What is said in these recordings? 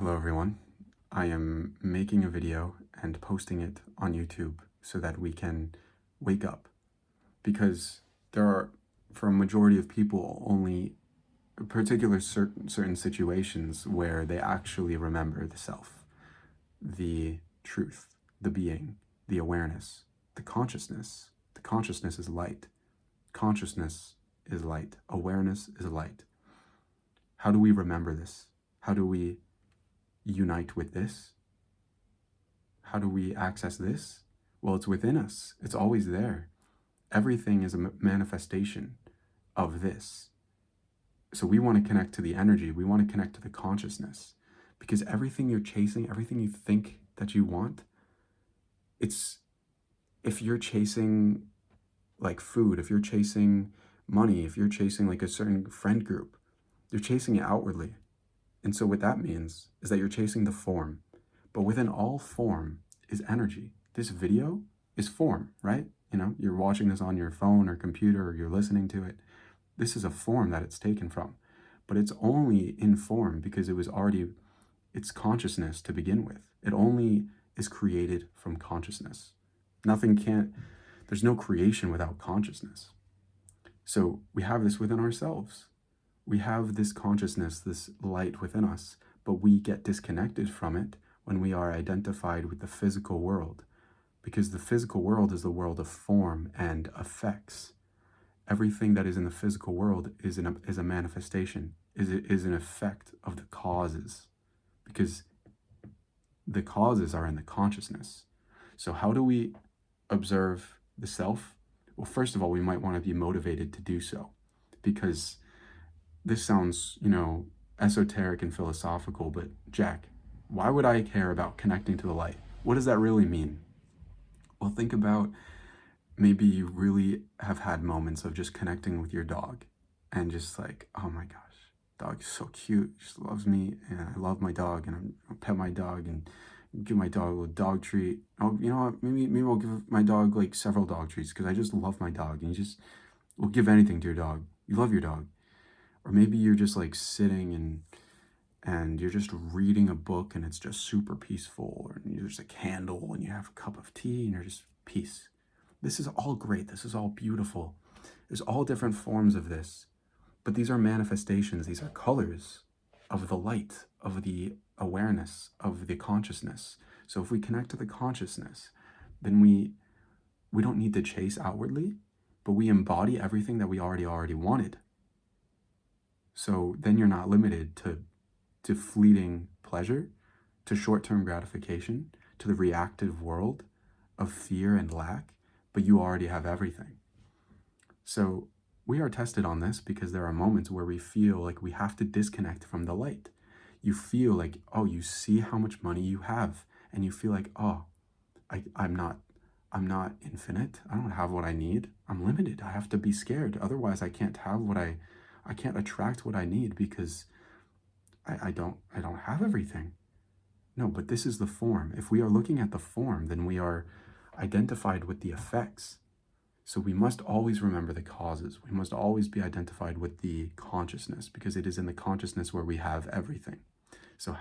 Hello everyone. I am making a video and posting it on YouTube so that we can wake up, because there are, for a majority of people, only particular certain situations where they actually remember the self, the truth, the being, the awareness, the consciousness. The consciousness is light. Consciousness is light. Awareness is light. How do we remember this? How do we unite with this? How do we access this? Well, it's within us. It's always there. Everything is a manifestation of this. So we want to connect to the energy. We want to connect to the consciousness, because everything you're chasing, everything you think that you want, if you're chasing like food, if you're chasing money, if you're chasing like a certain friend group, you're chasing it outwardly. And so what that means is that you're chasing the form. But within all form is energy. This video is form, right? You're watching this on your phone or computer, or you're listening to it. This is a form that it's taken from. But it's only in form because it was already, it's consciousness to begin with. It only is created from consciousness. There's no creation without consciousness. So we have this within ourselves. We have this consciousness, this light within us, but we get disconnected from it when we are identified with the physical world, because the physical world is the world of form and effects. Everything that is in the physical world is a manifestation, is an effect of the causes, because the causes are in the consciousness. So how do we observe the self? Well, first of all, we might want to be motivated to do so, because this sounds, esoteric and philosophical, but Jack, why would I care about connecting to the light? What does that really mean? Well, think about, maybe you really have had moments of just connecting with your dog and just like, oh my gosh, dog is so cute, just loves me, and I love my dog, and I'll pet my dog and give my dog a little dog treat. Oh, you know what, maybe I'll give my dog like several dog treats because I just love my dog, and you just will give anything to your dog. You love your dog. Or maybe you're just like sitting and you're just reading a book and it's just super peaceful, or there's a candle and you have a cup of tea and you're just peace. This is all great. This is all beautiful. There's all different forms of this, but these are manifestations. These are colors of the light, of the awareness, of the consciousness. So if we connect to the consciousness, then we don't need to chase outwardly, but we embody everything that we already wanted. So then you're not limited to fleeting pleasure, to short-term gratification, to the reactive world of fear and lack, but you already have everything. So we are tested on this because there are moments where we feel like we have to disconnect from the light. You feel like, oh, you see how much money you have, and you feel like, oh, I'm not infinite. I don't have what I need. I'm limited. I have to be scared. Otherwise, I can't attract what I need, because I don't have everything. No, but this is the form. If we are looking at the form, then we are identified with the effects. So we must always remember the causes. We must always be identified with the consciousness, because it is in the consciousness where we have everything. So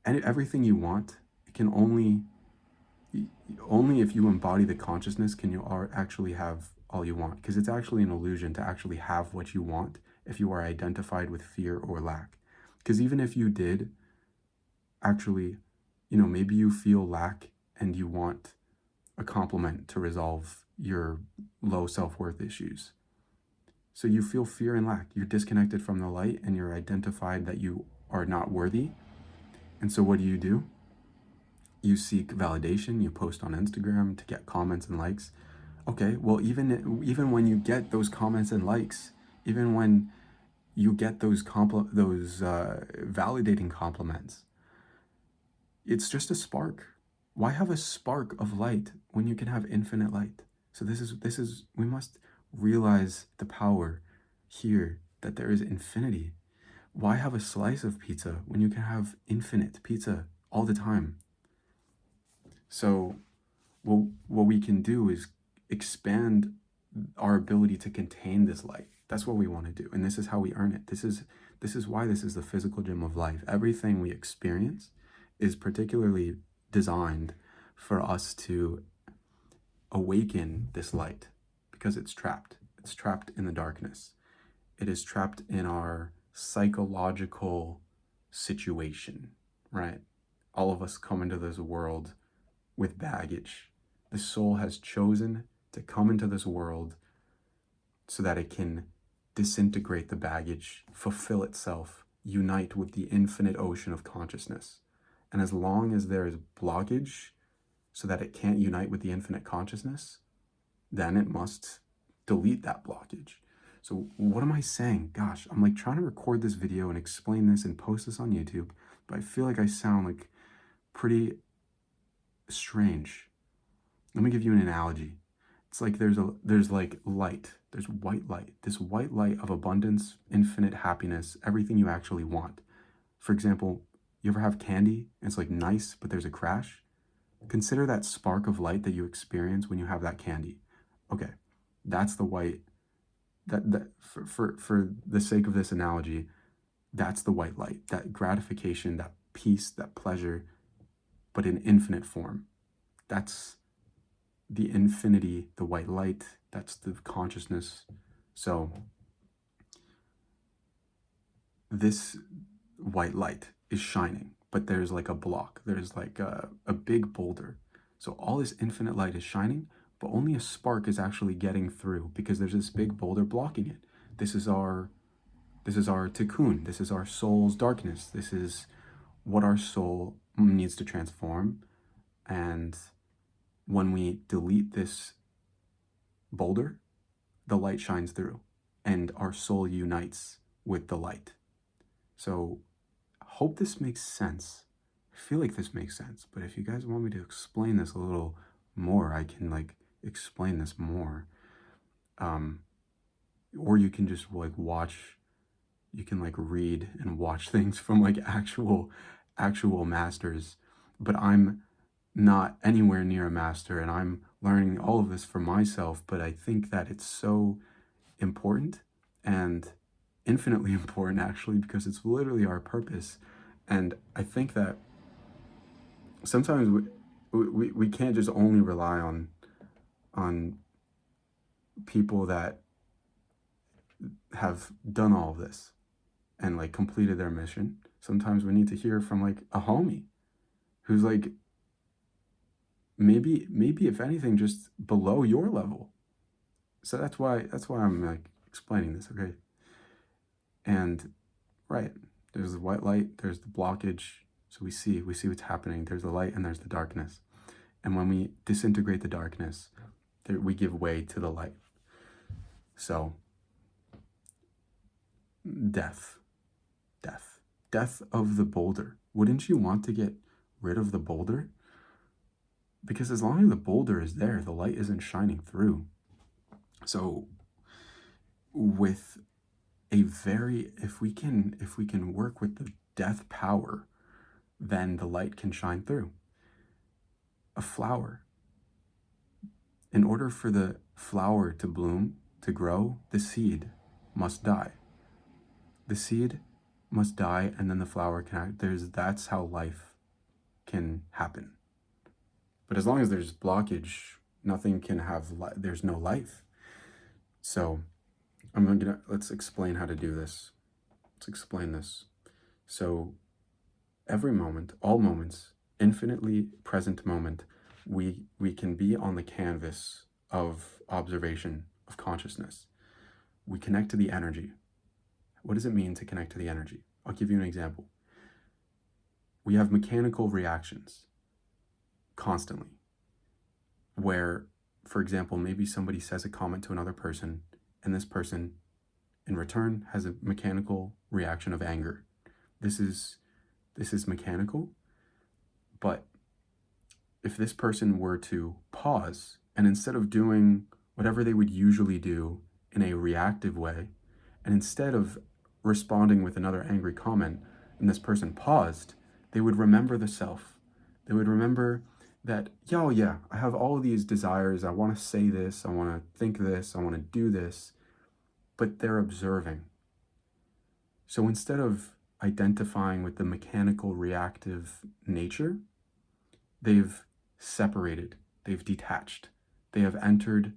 and everything you want, it can only if you embody the consciousness can you actually have all you want, because it's actually an illusion to actually have what you want if you are identified with fear or lack. Because even if you did actually, maybe you feel lack and you want a compliment to resolve your low self-worth issues. So you feel fear and lack. You're disconnected from the light and you're identified that you are not worthy. And so what do? You seek validation. You post on Instagram to get comments and likes. Okay, well, even when you get those comments and likes, even when you get those validating compliments, it's just a spark. Why have a spark of light when you can have infinite light? So we must realize the power here, that there is infinity. Why have a slice of pizza when you can have infinite pizza all the time? So what we can do is expand our ability to contain this light. That's what we want to do, and this is how we earn it. This This is why this is the physical gym of life. Everything we experience is particularly designed for us to awaken this light, because it's trapped. It's trapped in the darkness. It is trapped in our psychological situation, right? All of us come into this world with baggage. The soul has chosen to come into this world so that it can disintegrate the baggage, fulfill itself, unite with the infinite ocean of consciousness. And as long as there is blockage so that it can't unite with the infinite consciousness, then it must delete that blockage. So what am I saying? Gosh, I'm like trying to record this video and explain this and post this on YouTube, but I feel like I sound like pretty strange. Let me give you an analogy. It's like there's like light. There's white light. This white light of abundance, infinite happiness, everything you actually want. For example, you ever have candy and it's like nice, but there's a crash? Consider that spark of light that you experience when you have that candy. Okay, that's the white, that for the sake of this analogy, that's the white light, that gratification, that peace, that pleasure, but in infinite form. That's the infinity, the white light, that's the consciousness. So this white light is shining, but there's like a block, there's like a big boulder. So all this infinite light is shining, but only a spark is actually getting through because there's this big boulder blocking it. This is our tikkun. This is our soul's darkness. This is what our soul needs to transform. And when we delete this boulder, the light shines through and our soul unites with the light. So hope this makes sense. I feel like this makes sense, but if you guys want me to explain this a little more, I can like explain this more. Or you can just like watch, you can like read and watch things from like actual masters. But I'm not anywhere near a master, and I'm learning all of this for myself, but I think that it's so important and infinitely important actually, because it's literally our purpose. And I think that sometimes we can't just only rely on people that have done all of this and like completed their mission. Sometimes we need to hear from like a homie who's like maybe if anything just below your level. So that's why I'm like explaining this, okay? And right, there's the white light, there's the blockage. So we see what's happening. There's the light and there's the darkness. And when we disintegrate the darkness, we give way to the light. So death of the boulder. Wouldn't you want to get rid of the boulder? Because as long as the boulder is there, the light isn't shining through. So with if we can work with the death power, then the light can shine through. A flower, in order for the flower to bloom, to grow, the seed must die. The seed must die, and then the flower can act. That's how life can happen. But as long as there's blockage, nothing can have there's no life. So let's explain how to do this. Let's explain this. So every moment, all moments, infinitely present moment, we can be on the canvas of observation, of consciousness. We connect to the energy. What does it mean to connect to the energy? I'll give you an example. We have mechanical reactions constantly, where, for example, maybe somebody says a comment to another person, and this person, in return, has a mechanical reaction of anger. This is mechanical, but if this person were to pause, and instead of doing whatever they would usually do in a reactive way, and instead of responding with another angry comment, and this person paused, they would remember the self. They would remember that, yeah, I have all of these desires. I want to say this. I want to think this. I want to do this. But they're observing. So instead of identifying with the mechanical reactive nature, they've separated, they've detached, they have entered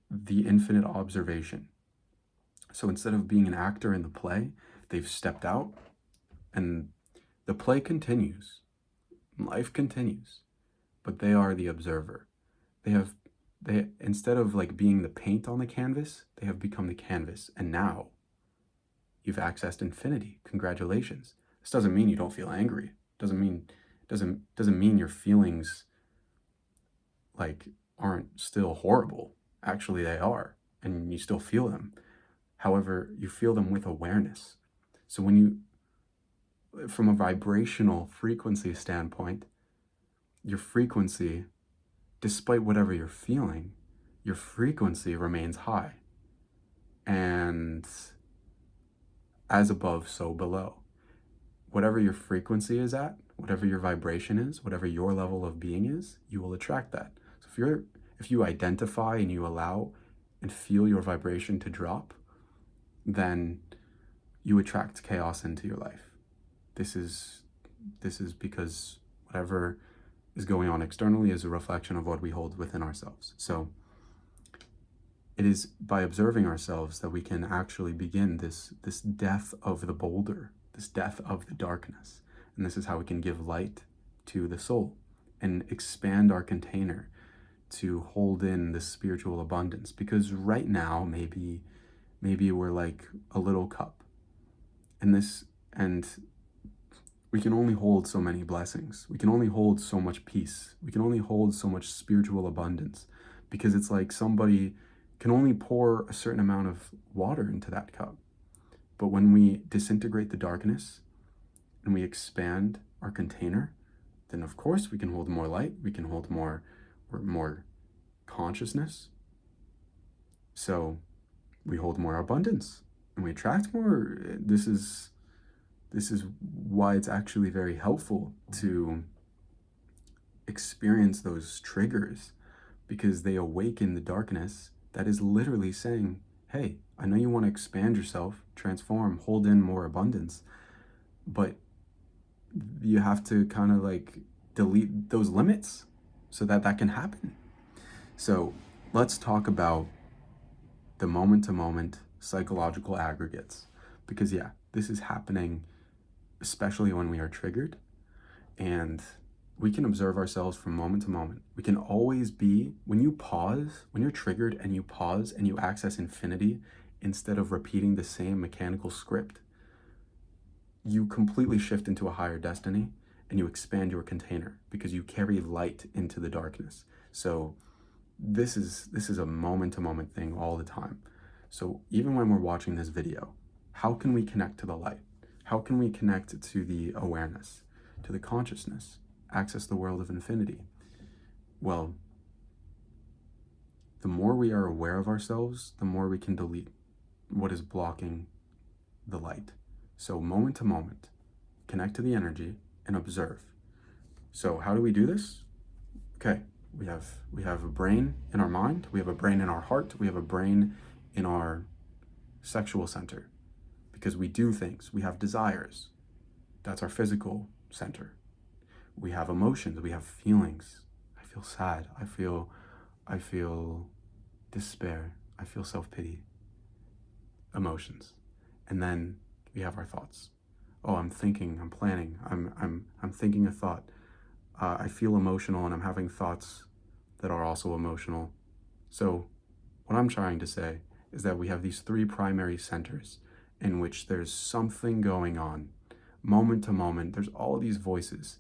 the infinite observation. So instead of being an actor in the play, they've stepped out, and the play continues, life continues, but they are the observer. They instead of like being the paint on the canvas, they have become the canvas, and now you've accessed infinity. Congratulations. This doesn't mean you don't feel angry. Doesn't mean your feelings like aren't still horrible. Actually, they are, and you still feel them. However, you feel them with awareness. So when you, from a vibrational frequency standpoint, your frequency, despite whatever you're feeling, your frequency remains high. And as above, so below. Whatever your frequency is at, whatever your vibration is, whatever your level of being is, you will attract that. So if you identify and you allow and feel your vibration to drop, then you attract chaos into your life. This is because whatever is going on externally is a reflection of what we hold within ourselves. So it is by observing ourselves that we can actually begin this death of the boulder, this death of the darkness. And this is how we can give light to the soul and expand our container to hold in this spiritual abundance. Because right now, maybe we're like a little cup, and we can only hold so many blessings. We can only hold so much peace. We can only hold so much spiritual abundance, because it's like somebody can only pour a certain amount of water into that cup. But when we disintegrate the darkness and we expand our container, then of course we can hold more light, we can hold more consciousness. So we hold more abundance and we attract more. This is why it's actually very helpful to experience those triggers, because they awaken the darkness that is literally saying, hey, I know you want to expand yourself, transform, hold in more abundance, but you have to kind of like delete those limits so that that can happen. So let's talk about the moment-to-moment psychological aggregates, because yeah, this is happening especially when we are triggered, and we can observe ourselves from moment to moment. We can always be, when you pause, when you're triggered and you pause and you access infinity instead of repeating the same mechanical script, you completely shift into a higher destiny and you expand your container because you carry light into the darkness. So this is a moment-to-moment thing all the time. So even when we're watching this video, how can we connect to the light? How can we connect to the awareness, to the consciousness, access the world of infinity? Well, the more we are aware of ourselves, the more we can delete what is blocking the light. So moment to moment, connect to the energy and observe. So how do we do this? Okay, we have a brain in our mind, we have a brain in our heart, we have a brain in our sexual center, because we do things, we have desires. That's our physical center. We have emotions, we have feelings. I feel sad, I feel despair, I feel self-pity. Emotions. And then we have our thoughts. Oh, I'm thinking, I'm planning, I'm thinking a thought. I feel emotional and I'm having thoughts that are also emotional. So what I'm trying to say is that we have these three primary centers in which there's something going on. Moment to moment, there's all these voices.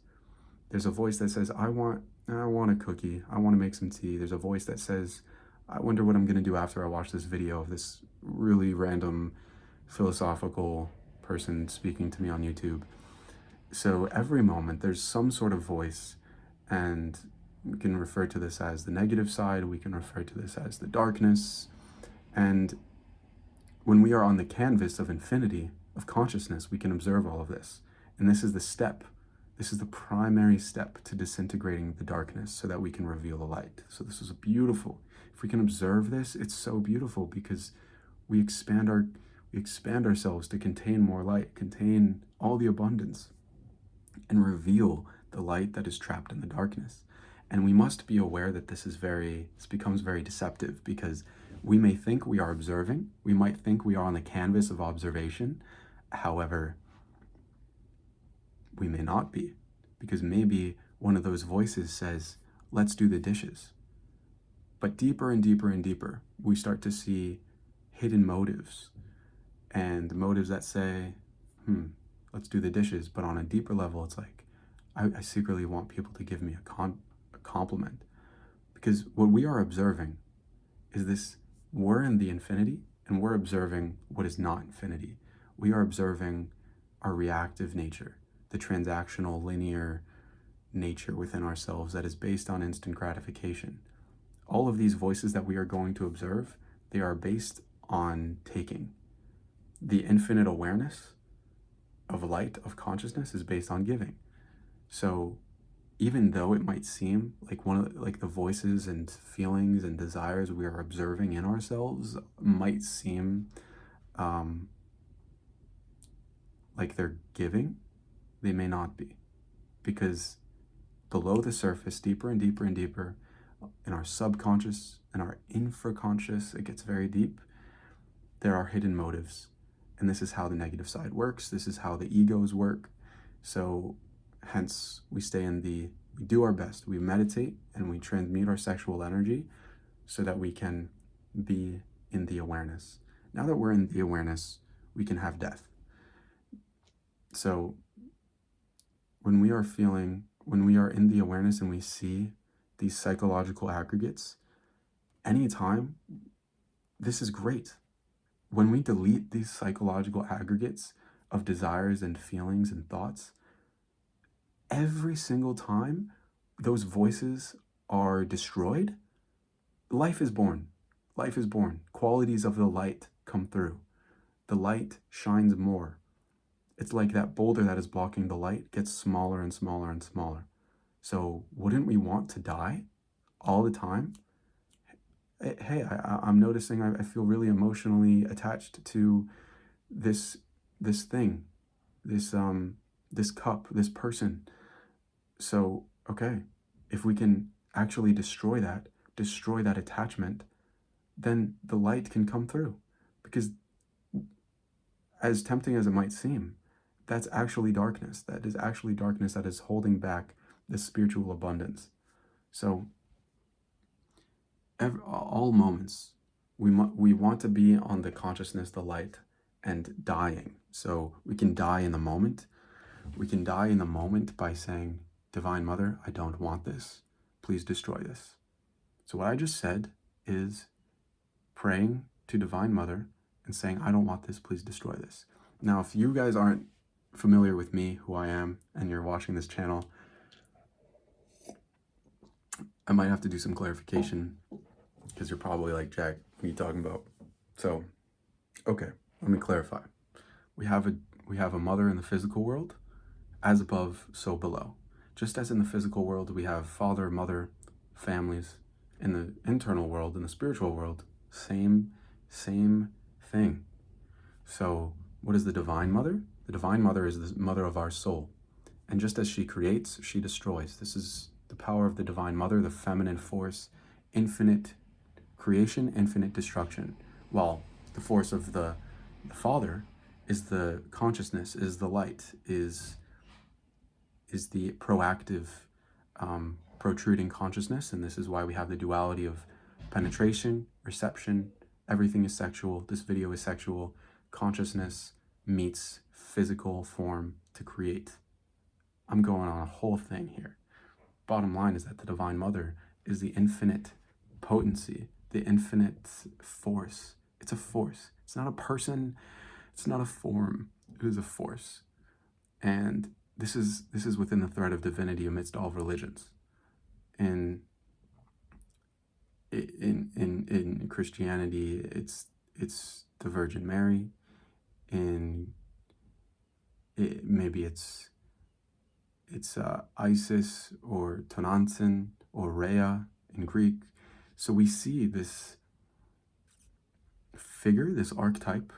There's a voice that says, I want a cookie, I want to make some tea. There's a voice that says, I wonder what I'm going to do after I watch this video of this really random philosophical person speaking to me on YouTube. So every moment there's some sort of voice, and we can refer to this as the negative side, we can refer to this as the darkness. And when we are on the canvas of infinity, of consciousness, we can observe all of this. And this is the step. This is the primary step to disintegrating the darkness so that we can reveal the light. So this is beautiful. If we can observe this, it's so beautiful, because we expand We expand ourselves to contain more light, contain all the abundance, and reveal the light that is trapped in the darkness. And we must be aware that this becomes very deceptive, because we may think we are observing, we might think we are on the canvas of observation. However, we may not be, because maybe one of those voices says, let's do the dishes. But deeper and deeper and deeper, we start to see hidden motives, and motives that say, let's do the dishes. But on a deeper level, it's like, I secretly want people to give me a compliment. Because what we are observing is this: we're in the infinity, and we're observing what is not infinity. We are observing our reactive nature, the transactional, linear nature within ourselves that is based on instant gratification. All of these voices that we are going to observe, they are based on taking. The infinite awareness of light, of consciousness, is based on giving. So even though it might seem like the voices and feelings and desires we are observing in ourselves might seem like they're giving, they may not be. Because below the surface, deeper and deeper and deeper, in our subconscious and our infraconscious, it gets very deep, there are hidden motives. And this is how the negative side works. This is how the egos work. So hence we do our best. We meditate and we transmute our sexual energy so that we can be in the awareness. Now that we're in the awareness, we can have death. So when we are in the awareness and we see these psychological aggregates, anytime, this is great. When we delete these psychological aggregates of desires and feelings and thoughts, every single time those voices are destroyed, life is born. Life is born. Qualities of the light come through. The light shines more. It's like that boulder that is blocking the light gets smaller and smaller and smaller. So wouldn't we want to die all the time? Hey, I'm noticing I feel really emotionally attached to this thing, this cup, this person. So, okay, if we can actually destroy that attachment, then the light can come through. Because as tempting as it might seem, that's actually darkness. That is actually darkness that is holding back the spiritual abundance. So all moments, we want to be on the consciousness, the light, and dying. So we can die in the moment. We can die in the moment by saying, Divine Mother, I don't want this. Please destroy this. So what I just said is praying to Divine Mother and saying, I don't want this, please destroy this. Now, if you guys aren't familiar with me, who I am, and you're watching this channel, I might have to do some clarification, because you're probably like, Jack, what are you talking about? So, okay, let me clarify. We have a mother in the physical world, as above, so below. Just as in the physical world, we have father, mother, families. In the internal world, in the spiritual world, same thing. So what is the Divine Mother? The Divine Mother is the mother of our soul. And just as she creates, she destroys. This is the power of the Divine Mother, the feminine force, infinite creation, infinite destruction. While the force of the Father is the consciousness, is the light, is the proactive, protruding consciousness. And this is why we have the duality of penetration, reception. Everything is sexual. This video is sexual. Consciousness meets physical form to create. I'm going on a whole thing here. Bottom line is that the Divine Mother is the infinite potency, the infinite force. It's a force. It's not a person. It's not a form. It is a force. And this is within the thread of divinity amidst all religions. In Christianity, it's the Virgin Mary. Maybe it's Isis or Tonantzin or Rhea in Greek. So we see this figure, this archetype,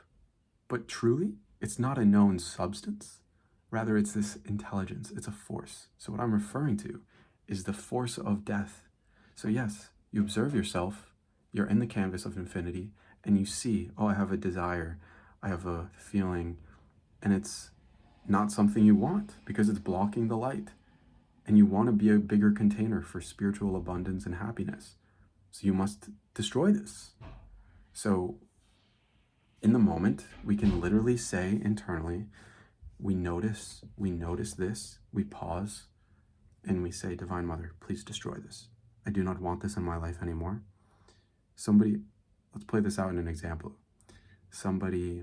But truly, it's not a known substance. Rather, it's this intelligence. It's a force. So what I'm referring to is the force of death. So yes, you observe yourself, you're in the canvas of infinity, and you see, oh, I have a desire, I have a feeling, and it's not something you want because it's blocking the light. And you want to be a bigger container for spiritual abundance and happiness. So you must destroy this. So in the moment, we can literally say internally, we notice this, we pause, and we say, Divine Mother, please destroy this. I do not want this in my life anymore. Let's play this out in an example. Somebody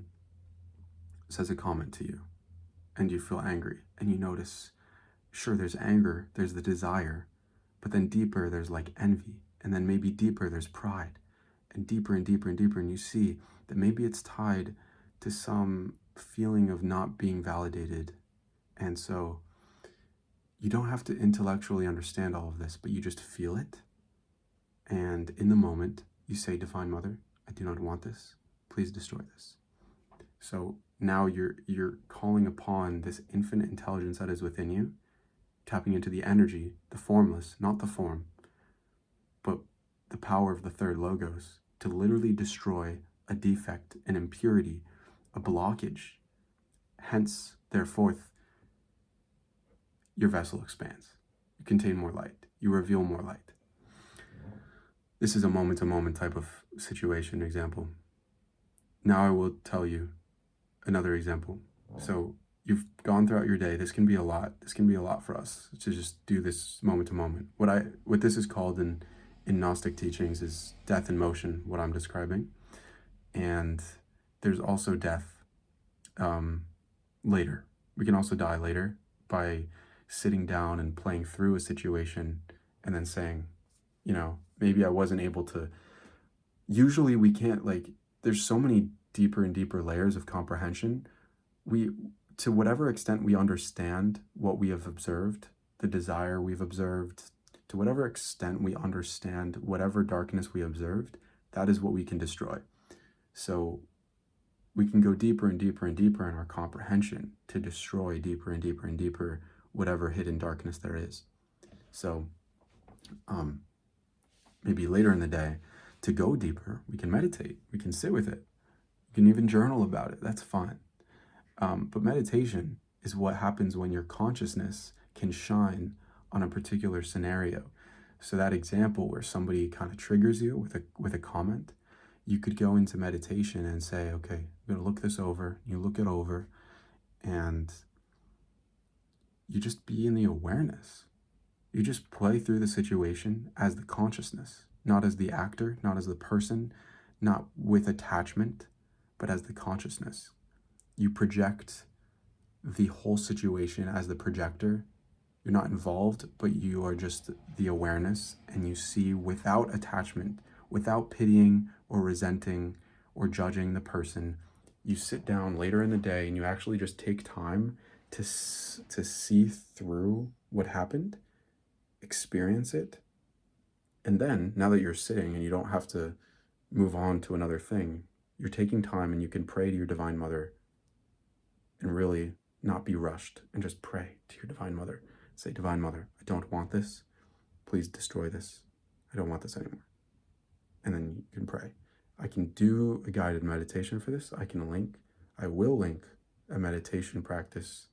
says a comment to you, and you feel angry, and you notice, sure, there's anger, there's the desire, but then deeper, there's like envy, and then maybe deeper, there's pride, and deeper and deeper and deeper, and you see that maybe it's tied to some feeling of not being validated. And so you don't have to intellectually understand all of this, but you just feel it. And in the moment, you say, Divine Mother, I do not want this. Please destroy this. So now you're calling upon this infinite intelligence that is within you, tapping into the energy, the formless, not the form, but the power of the third logos to literally destroy a defect, an impurity, a blockage. Hence, therefore, your vessel expands. You contain more light. You reveal more light. This is a moment-to-moment type of situation example. Now I will tell you another example. So you've gone throughout your day. This can be a lot. This can be a lot for us to just do this moment-to-moment. What this is called in Gnostic teachings is death in motion, what I'm describing. And there's also death later. We can also die later by sitting down and playing through a situation and then saying, maybe I wasn't able to. Usually we can't, there's so many deeper and deeper layers of comprehension. To whatever extent we understand what we have observed, the desire we've observed, to whatever extent we understand whatever darkness we observed, that is what we can destroy. So we can go deeper and deeper and deeper in our comprehension to destroy deeper and deeper and deeper whatever hidden darkness there is. So maybe later in the day, to go deeper, we can meditate, we can sit with it, you can even journal about it, that's fine. But meditation is what happens when your consciousness can shine on a particular scenario. So that example where somebody kind of triggers you with a comment, you could go into meditation and say, okay, I'm going to look this over. You look it over and you just be in the awareness. You just play through the situation as the consciousness, not as the actor, not as the person, not with attachment, but as the consciousness. You project the whole situation as the projector. You're not involved, but you are just the awareness, and you see without attachment, without pitying or resenting or judging the person. You sit down later in the day and you actually just take time to see through what happened, experience it, and then now that you're sitting and you don't have to move on to another thing, you're taking time and you can pray to your Divine Mother and really not be rushed and just pray to your Divine Mother. Say, Divine Mother, I don't want this. Please destroy this. I don't want this anymore. And then you can pray. I can do a guided meditation for this. I will link a meditation practice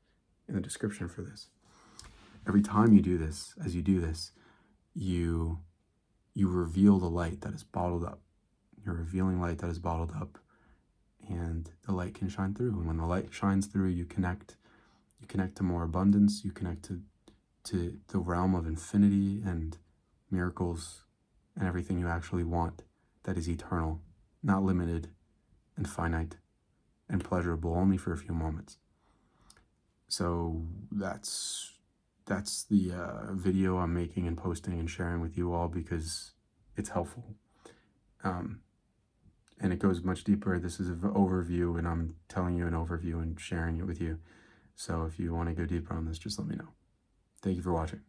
in the description for this. Every time you do this, as you do this, you reveal the light that is bottled up. You're revealing light that is bottled up, and the light can shine through. And when the light shines through, you connect to more abundance. You connect to the realm of infinity and miracles and everything you actually want that is eternal, not limited and finite and pleasurable only for a few moments. So that's the video I'm making and posting and sharing with you all because it's helpful. And it goes much deeper. This is an overview, and I'm telling you an overview and sharing it with you. So if you want to go deeper on this, just let me know. Thank you for watching.